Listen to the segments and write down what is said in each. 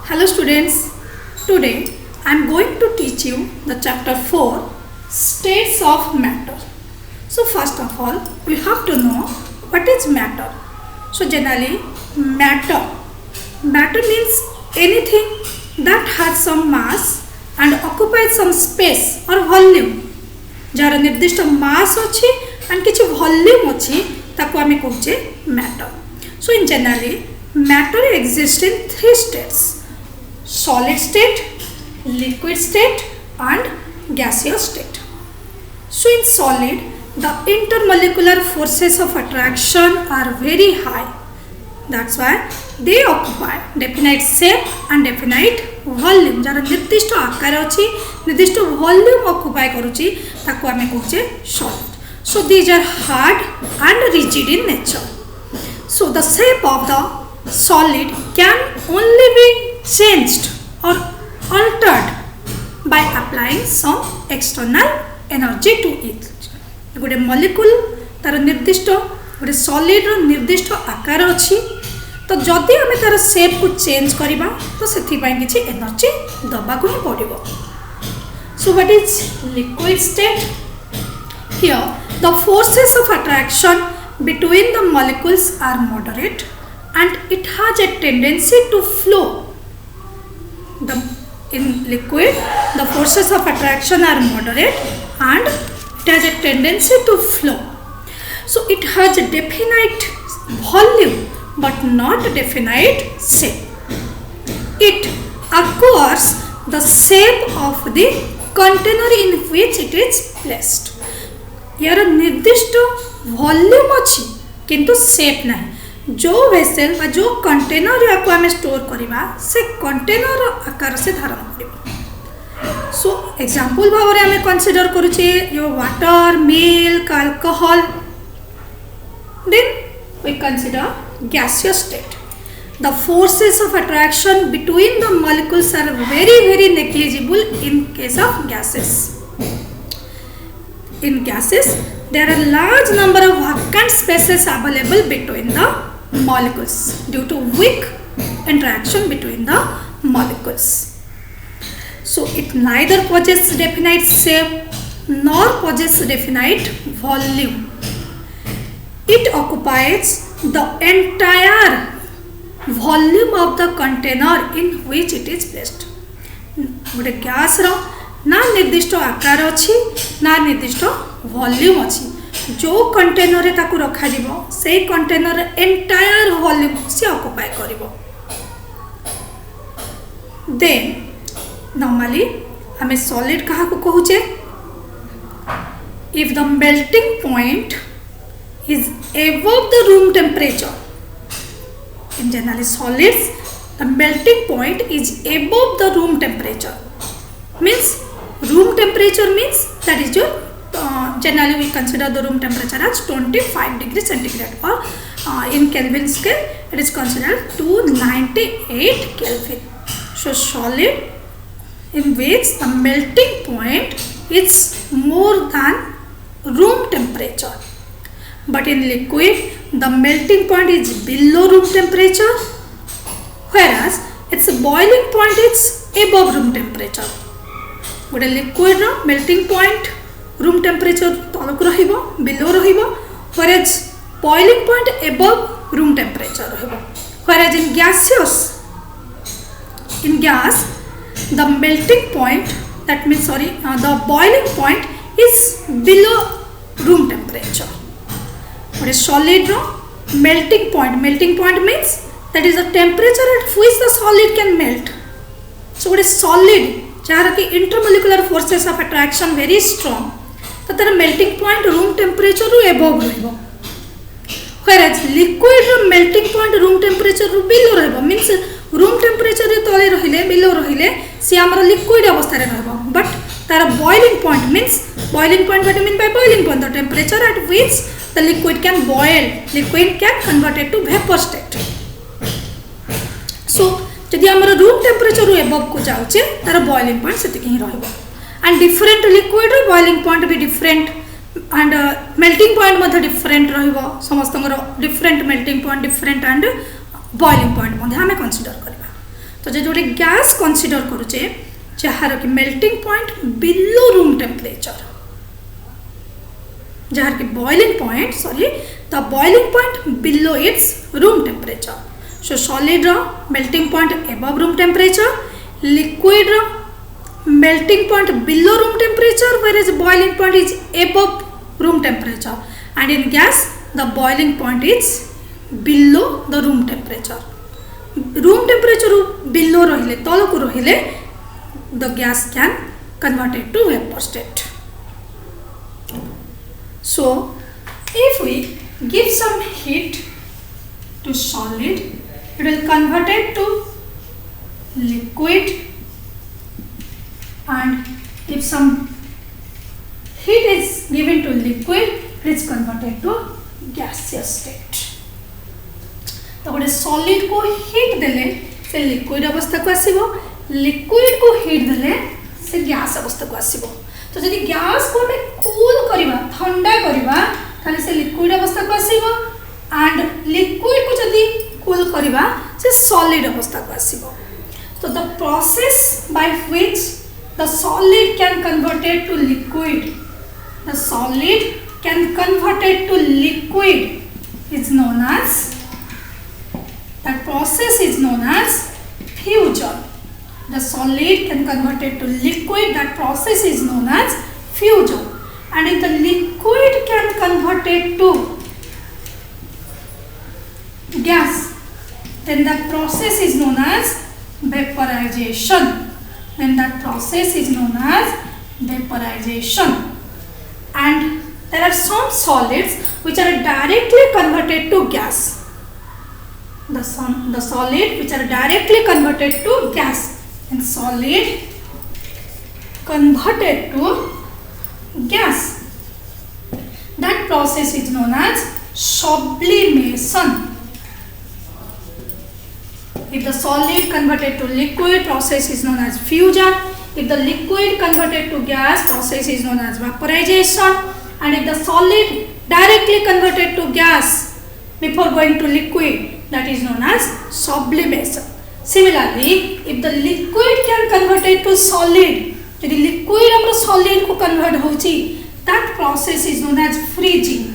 Hello students, today I am going to teach you the chapter 4 states of matter. So first of all we have to know what is matter. So generally matter means anything that has some mass and occupies some space or volume. जार निर्दिष्ट mass अच्छी and किसी volume अच्छी ताको आमे कहूचे matter. So in generally matter exists in three states: solid state, liquid state and gaseous state. So in solid, the intermolecular forces of attraction are very high. That's why they occupy definite shape and definite volume. जार निर्दिष्ट आकार अच्छी निर्दिष्ट volume occupy करूची ताको आमे कहूचे solid. So these are hard and rigid in nature. So the shape of the solid can only be changed or altered by applying some external energy to it. गोटे molecule तार निर्दिष्ट गोटे solid रो निर्दिष्ट आकार अच्छी तो जदि आम तार शेप को चेंज करवा तो से किसी एनर्जी दबा को ही पड़ो. So what is liquid state? Here the forces of attraction between the molecules are moderate and it has a tendency to flow. In liquid, the forces of attraction are moderate and it has a tendency to flow. So it has a definite volume but not a definite shape. It acquires the shape of the container in which it is placed. यार निर्दिष्ट volume अच्छी किंतु shape नहीं. जो vessel बा जो container या को हमें स्टोर करबा से कंटेनर आकार से धारण करबा. सो एग्जांपल भाव रे हमें कंसीडर करूचे यो water, milk, alcohol. Then we consider gaseous state. The forces of attraction between the molecules are very negligible in case of gases. In gases, there are large number of vacant spaces available between the molecules due to weak interaction between the molecules. So it neither possesses definite shape nor possesses definite volume. It occupies the entire volume of the container in which it is placed. गोटे gas रो ना निर्दिष्ट आकार अच्छी ना निर्दिष्ट volume अच्छी. जो container ताकू रखा जिवो से कंटेनर एंटायर वॉल्यूम से ऑक्युपाई करिवो. देन नॉर्मली हमें सॉलिड कहा को कहूचे if the melting point is above the room temperature. In generally solids the melting point is above the room temperature. means room temperature means that is your generally we consider the room temperature as 25 degrees centigrade or in Kelvin scale it is considered 298 Kelvin. So solid in which the melting point is more than room temperature, but in liquid the melting point is below room temperature whereas its boiling point is above room temperature. गोटे liquid रो melting point room temperature तलक रहिबो below रहिबो whereas boiling point above room temperature रहिबो. Whereas in gaseous in gas the melting point that means the boiling point is below room temperature. गोटे solid row melting point means that is the temperature at which the solid can melt. So गोटे solid जहाँ कि intermolecular forces of attraction very strong तो तार melting point room temperature रु above रहइबो. व्हेरेज liquid रो melting point room temperature रु below रहइबो. Means room temperature रे तले रहिले बिलो रहिले से हमर लिक्विड अवस्था रे रहइबो. बट तार boiling point means boiling point what mean by boiling point the temperature at which the liquid can boil. Liquid can converted to vapour state. So जदि आमर रूम टेम्परेचर रु एबव को जाउचे तार बॉइलिंग पॉइंट सेतिक ही रहइबो. एंड डिफरेंट लिक्विड रो बॉइलिंग पॉइंट भी डिफरेंट एंड मेल्टिंग पॉइंट मध्ये डिफरेंट रहइबो. समस्तंगर different melting point different and boiling point मध्ये हमें कंसीडर करबा. तो जो गोटे गैस कंसीडर करुचे जार कि melting point below room temperature, जार कि boiling point the boiling point below its room temperature. So solid रो melting point above room temperature, liquid रो melting point below room temperature, whereas boiling point is above room temperature, and in gas the boiling point is below the room temperature. Room temperature below रहिले तल को रहिले the gas can convert it to vapor state. So if we give some heat to solid, it will convert it to liquid, and if some heat is given to liquid, it is converted to gaseous state. तो गोटे solid को heat देले से liquid अवस्था को आसीबो, liquid को heat देले से गैस अवस्था को आसीबो. तो जदि गैस को हमें कूल करबा ठंडा करबा ताले से लिक्विड अवस्था को आसीबो, एंड लिक्विड को जदि कूल करबा से सॉलिड अवस्था को आसीबो. तो the process by which the solid can convert it to liquid, the solid can convert it to liquid is known as, that process is known as fusion. The solid can convert it to liquid, that process is known as fusion. And if the liquid can convert it to gas, then the process is known as vaporization. Then that process is known as vaporization. And there are some solids which are directly converted to gas. The solid which are directly converted to gas, and solid converted to gas, that process is known as sublimation. If the solid converted to liquid, process is known as fusion. If the liquid converted to gas, process is known as vaporization. And if the solid directly converted to gas before going to liquid, that is known as sublimation. Similarly, if the liquid can convert it to solid, if the liquid amra solid को convert होची, that process is known as freezing.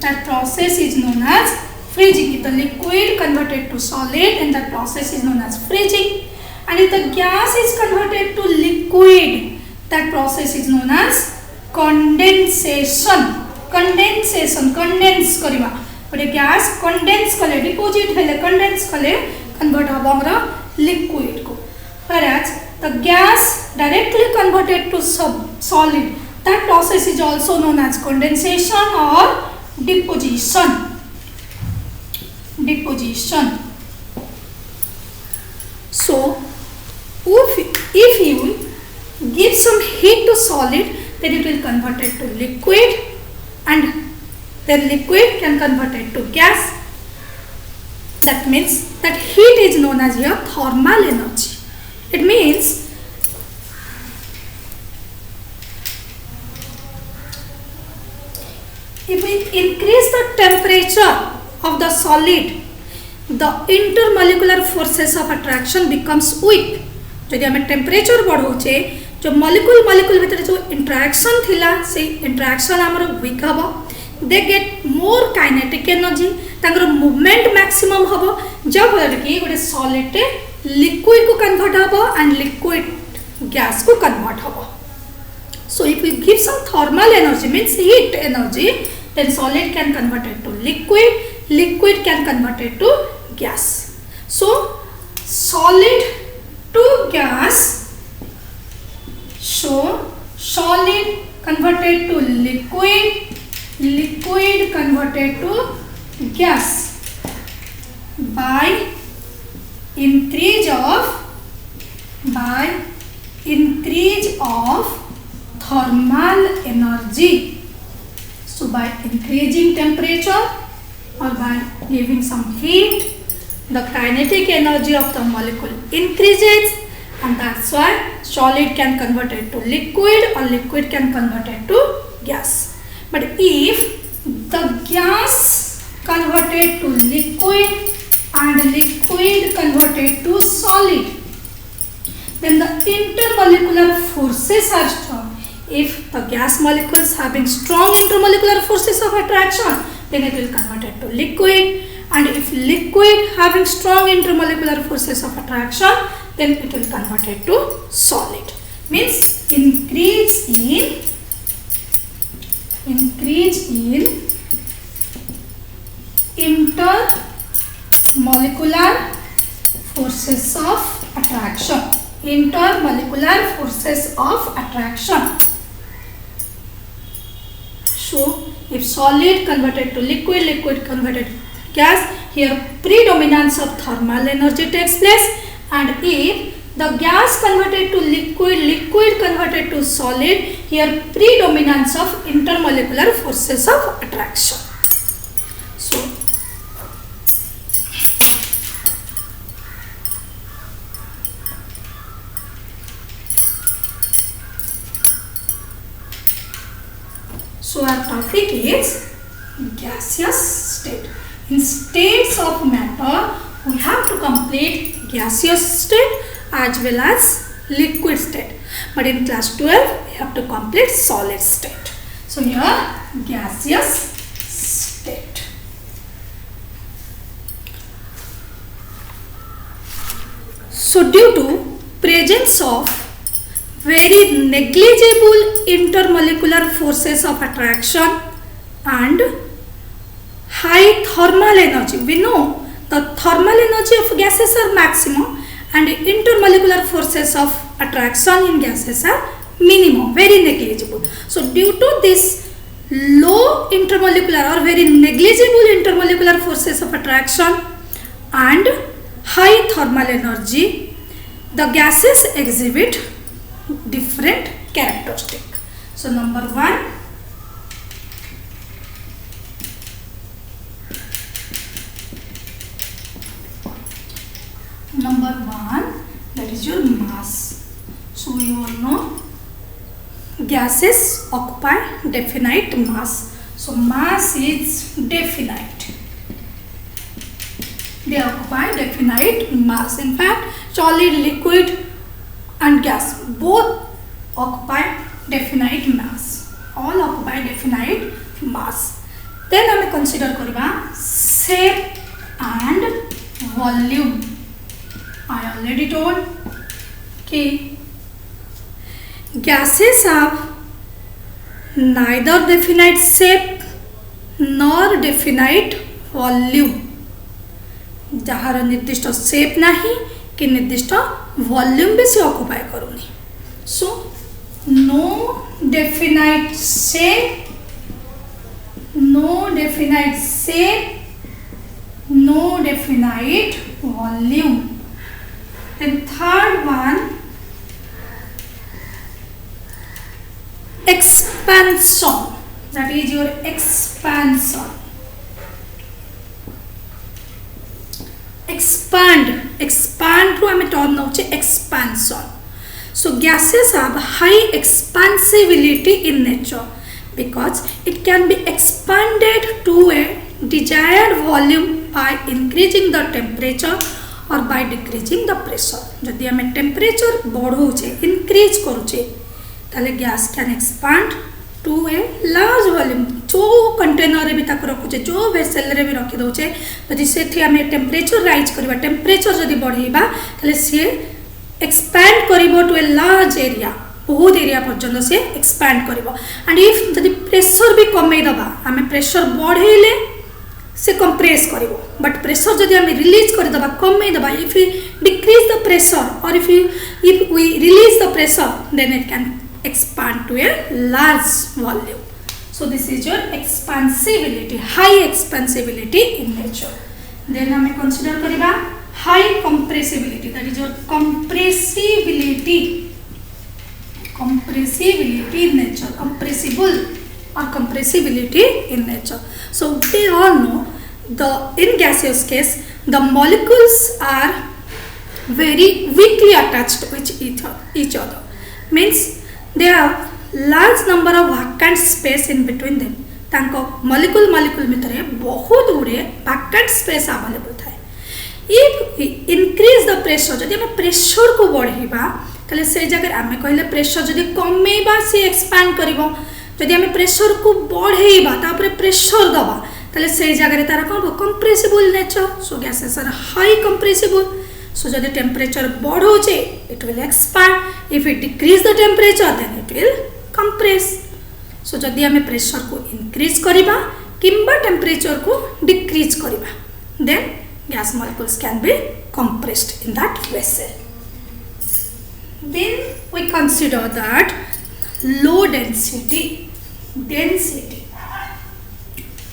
That process is known as freezing. If the liquid converted to solid, then that process is known as freezing. And if the gas is converted to liquid, that process is known as condensation. Condensation, condense करिबा. गोटे gas condense कले, deposit हेले condense कले convert हबो हमरा liquid को. Whereas the gas directly converted to solid, that process is also known as condensation or deposition. Deposition. So if you give some heat to solid, then it will convert it to liquid, and then liquid can convert it to gas. That means that heat is known as your thermal energy. It means if we increase the temperature of the solid, the intermolecular forces of attraction becomes weak. जदि हमें temperature बढ़ाऊे, जो molecule भितर जो interaction थिला से interaction आमर week हम, they get more kinetic energy, तांकर मूवमेंट मैक्सिमम हम, जब कि गोटे सॉलिड लिक्विड को कन्वर्ट हम एंड लिक्विड गैस को कन्वर्ट हम. So if we give some thermal energy, means heat energy, then solid can convert it to liquid, liquid can convert it to gas. So solid to gas, so solid converted to liquid, liquid converted to gas by increase of thermal energy. So by increasing temperature or by giving some heat, the kinetic energy of the molecule increases, and that's why solid can convert it to liquid or liquid can convert it to gas. But if the gas converted to liquid and liquid converted to solid. Then the intermolecular forces are strong. If the gas molecules having strong intermolecular forces of attraction, then it will convert it to liquid. And if liquid having strong intermolecular forces of attraction, then it will convert it to solid. Means increase in intermolecular forces of attraction. Intermolecular forces of attraction. So if solid converted to liquid, liquid converted to gas, here predominance of thermal energy takes place, and if the gas converted to liquid, liquid converted to solid, here predominance of intermolecular forces of attraction. So our topic is gaseous state. In states of matter, we have to complete gaseous state as well as liquid state. But in class 12, we have to complete solid state. So here, gaseous state. So due to presence of very negligible intermolecular forces of attraction and high thermal energy. We know the thermal energy of gases are maximum and intermolecular forces of attraction in gases are minimum, very negligible. So due to this low intermolecular or very negligible intermolecular forces of attraction and high thermal energy, the gases exhibit different characteristic. So number one, that is your mass. So you all know gases occupy definite mass. So mass is definite. They occupy definite mass. In fact, solid, liquid and gas both occupy definite mass. All occupy definite mass. Then I consider kariba shape and volume. I already told कि gases have neither definite shape nor definite volume. जार निर्दिष्ट shape नहीं कि निर्दिष्ट volume भी से occupy करूनी. So no definite shape, no definite shape, no definite volume. Then third one, expansion. That is your expansion. Expand to हमें term नौचे expansion. So gases have high expansibility in nature because it can be expanded to a desired volume by increasing the temperature or by decreasing the pressure. जदि हमें temperature बढ़ाऊचे, increase करूचे, ताले gas can expand to a large volume. जो container रे भी ताको रखुचे, जो vessel रे भी रखी दउचे, जदि सेठी हमें टेम्परेचर राइज करबा, टेम्परेचर जदि बढ़ेबा ताले से एक्सपैंड करिवो टू ए लार्ज एरिया, बहुत एरिया पर्यंत से एक्सपैंड करिवो. एंड इफ जदि प्रेशर भी कमे दबा, हमें प्रेशर बढ़ेले से कंप्रेस करिवो, बट प्रेशर जदि हमें रिलीज कर दबा, कमे दबा, if we decrease the pressure और if we release the pressure, then it can expand to a large volume. So this is your expansibility, high expansibility in nature. Then हमें consider करिबा high compressibility, that is your compressibility in nature, compressible or compressibility in nature. So we all know in gaseous case the molecules are very weakly attached with each other. Means they have large number of vacant space in between them. तांको molecule भितर बहुत गुड़े vacant space available थाए. If increase the pressure जदि आम pressure को बढ़ाइबा ताले से जगह आम कहले प्रेशर जदि कमेबा से एक्सपैंड करिवो जदि आम प्रेशर को बढ़ाइबा तापर प्रेशर दबा ताले से जगह तार कौन compressible nature so gases are high compressible so जदि टेम्परेचर बढ़ोचे it will expand if it decrease the temperature then it will compress so जदि आम प्रेशर को इंक्रीज करिबा किंबा टेम्परेचर को डिक्रीज करिबा then gas molecules can be compressed in that vessel. Then we consider that low density.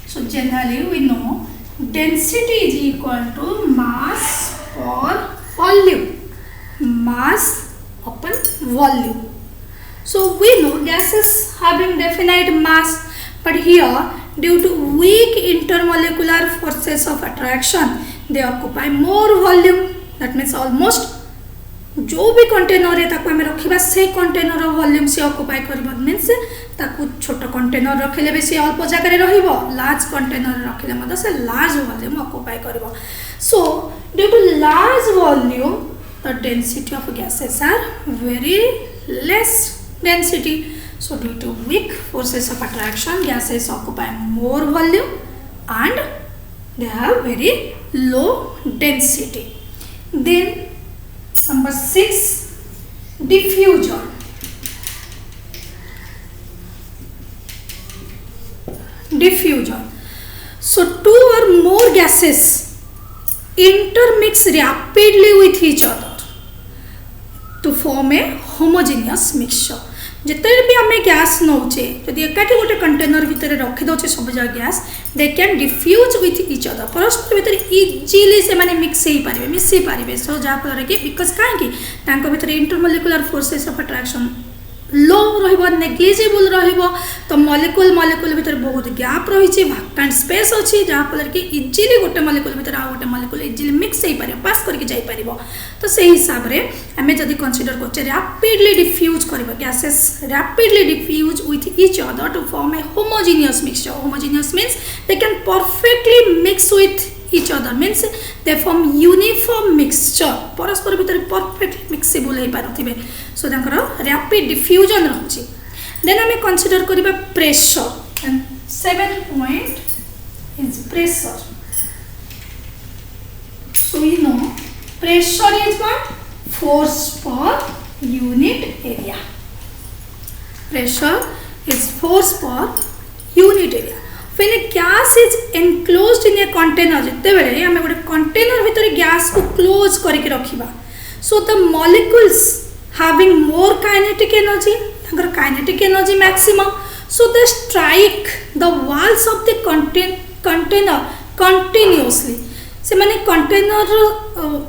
So generally we know density is equal to mass per volume. Mass upon volume. So we know gases having definite mass, but here due to weak intermolecular forces of attraction they occupy more volume. That means almost जो भी container है ताको हमें रखिबा से container volume से occupy करबो means ताको छोट कंटेनर रखिले बेसी अल्प जगह रे रहिबो लार्ज कंटेनर रखिले मत से लार्ज वॉल्यूम ऑक्युपाई करबो so due to large volume the density of gases are very less density so due to weak forces of attraction gases occupy more volume and they have very low density. Then number 6 diffusion. So two or more gases intermix rapidly with each other to form a homogeneous mixture. जिते भी आम gas नौचे जदि एकाठी गोटे container भितर रखीदे सब जगह gas they can diffuse with each other परस्पर भितर इजिली से माने मिक्स हो पारे मिसी पारे सो जहाँफल कि बिकज कहीं भितर इंटरमोलिकुलर फोर्सेस ऑफ अट्रैक्शन लो रहिबो नेग्लिजिबल रहिबो तो मॉलिक्यूल भितर बहुत गैप रही वैकेंट स्पेस अच्छी जहाँफल कि इजिली गोटे मॉलिक्यूल भितर आ गोटे मॉलिक्यूल इजिली मिक्स हो पारे पास करके जाई पारिबो तो से हिसाब रे हमें जदि कंसीडर करछे रैपिडली डिफ्यूज करबो gases rapidly diffuse with each other to form a homogeneous mixture homogeneous means they can perfectly mix with each other means they form uniform mixture परस्पर भितर परफेक्टली मिक्सेबल हो पारथिबे सो तांकर रैपिड डिफ्यूजन रहछि देन हमें consider करबा pressure and 7 point is pressure so we know pressure is what force per unit area pressure is force per unit area when a gas is enclosed in a container जते बेले हमें गोटे container भितर gas को close करके रखिबा so the molecules having more kinetic energy तांकर kinetic energy maximum so they strike the walls of the container continuously से माने कंटेनर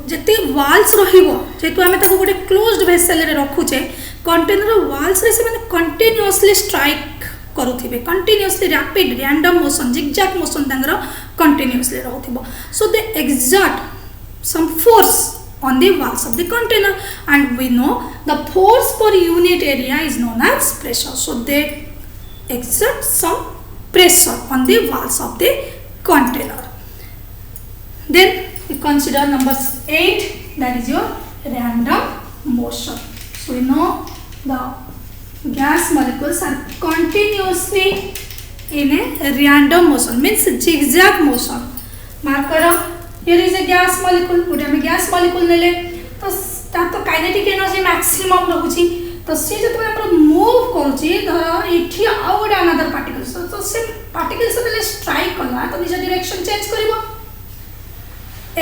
जते वाल्स रहिबो जेतु हमें ताको गोटे क्लोज्ड वेसल रे रखुचे कंटेनर वाल्स रे से माने कंटीन्यूअसली स्ट्राइक करूथिबे continuously rapid random motion zigzag motion तांगर कंटीन्यूअसली रहथिबो so they exert some force on the walls of the container and we know the force per unit area is known as pressure so they exert some pressure on the walls of the container then we consider number 8 that is your random motion so we know the gas molecules are continuously in a random motion means zigzag motion mark karo here is a gas molecule गोटे हम gas molecule नेले तो ता तो kinetic energy maximum रहउची तो से जत हम move करूची धर इठी आ गोटे अनदर पार्टिकल्स तो से पार्टिकल्स से स्ट्राइक कला तो निज डायरेक्शन चेंज करबो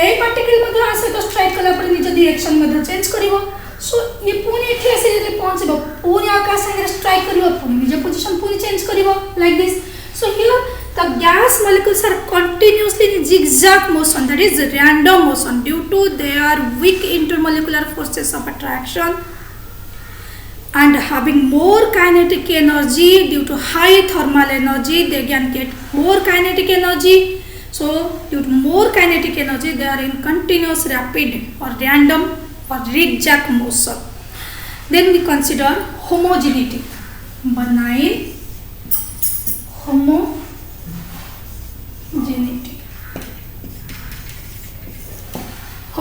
ए पार्टिकल मध्ये आसे तो स्ट्राइक कला पर निज डायरेक्शन मध्ये चेंज करबो सो ये पुनी एठी आसे जे पहुंचबो पुनी आकाश संगे स्ट्राइक करबो पुनी निज पोजीशन पुनी चेंज करबो like this so here the gas molecules are continuously in zigzag motion that is random motion due to their weak intermolecular forces of attraction and having more kinetic energy due to high thermal energy they can get more kinetic energy so due to more kinetic energy they are in continuous rapid or random or zigzag motion then we consider homogeneity number 9 homogeneity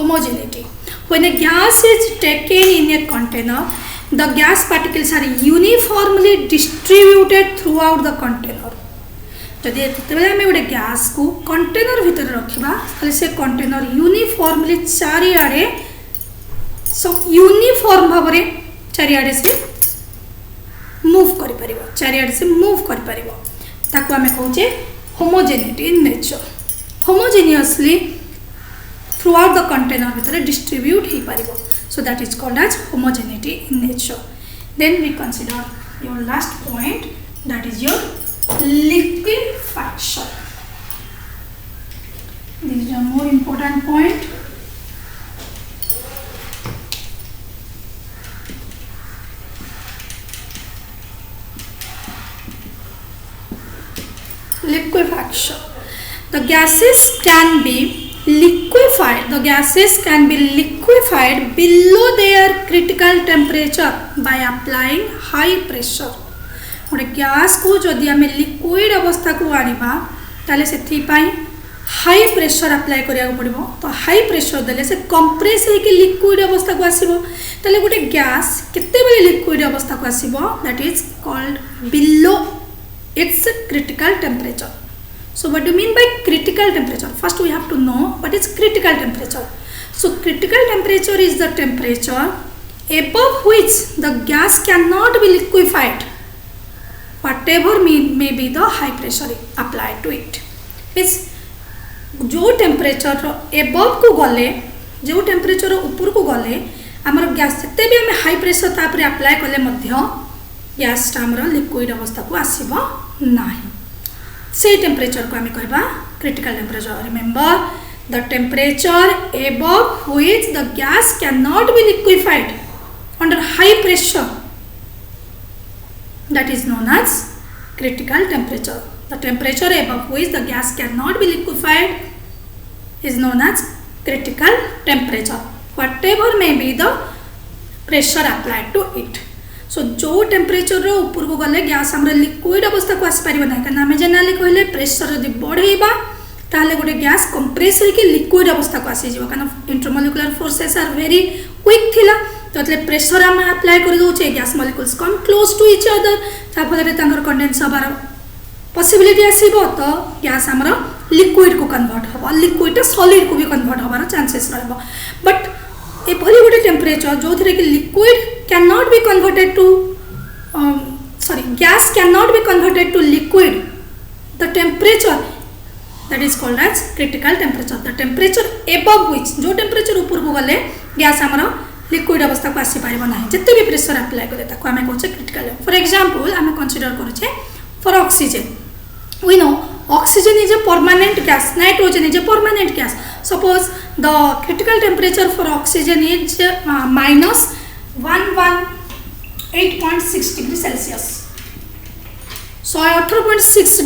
homogeneity. When a gas is taken in a container, the gas particles are uniformly distributed throughout the container. जदि आम गोटे gas को container भितर रखा से container uniformly चारिआडे uniform भाव में चारिआडे से मूव कर चारिआडे से मूव कर ताको आम कहे homogeneity in nature homogeneously throughout the container भितर डिस्ट्रीब्यूट हो पार so that is called as homogeneity in nature then we consider your last point that is your liquefaction. This is a more important point. Liquefaction. The gases can be liquefied. The gases can be liquefied below their critical temperature by applying high pressure. गोटे gas को जदि आम liquid अवस्था को आनिबा ताले से high pressure apply करिया पड़िबो तो हाई प्रेशर देले से कंप्रेस होके लिक्विड अवस्था को आसीबो ताले गोटे गैस केते बेले लिक्विड अवस्था को आसीबो that is called below its critical temperature so what do mean by critical temperature first we have to know what is critical temperature so critical temperature is the temperature above which the gas cannot be liquefied whatever may be the high pressure applied to it means जो temperature above को गले जो temperature ऊपर को गले आमर gas जिते भी आम हाई प्रेशर तापर अप्लाई कले गैसटा आमर लिक्विड अवस्था को आसब ना से टेम्परेचर को आम कहबा critical temperature remember the temperature above which the gas can not B liquefied under high pressure that is known as critical temperature. The temperature above which the gas cannot be liquefied is known as critical temperature. Whatever may be the pressure applied to it. So जो temperature रो ऊपर को गले gas हमरे liquid अवस्था को आसी परिबो ना कारण आमे जनरली कहले प्रेशर यदि बढ़ेबा ताले गोटे गैस कंप्रेस होके लिक्विड अवस्था को आसी जिवो कारण intermolecular forces are very quick थिला तो प्रेशर आम अप्लाई कर दे gas molecules come close to each other ताफल कंडेन्स हबार पॉसिबिलिटी आसीबो तो गैस आमर लिक्विड को कन्वर्ट हम लिक्विड सॉलिड को भी कन्वर्ट हबार चांसेस रहबो बट एपरी गोटे टेम्परेचर जो थे कि liquid can not be converted to gas can not be converted to liquid the temperature that is called as critical temperature the temperature above which जो temperature ऊपर को गले गैस आमर लिक्विड अवस्था को आसी पार ना जिते भी प्रेशर अप्लाई कले ताको आमे कहचे क्रिटिकल फॉर एग्जांपल आमे कंसीडर करूचे for oxygen we know oxygen is a permanent gas nitrogen is a permanent gas suppose the critical temperature for oxygen is -118.6 degree Celsius 118.6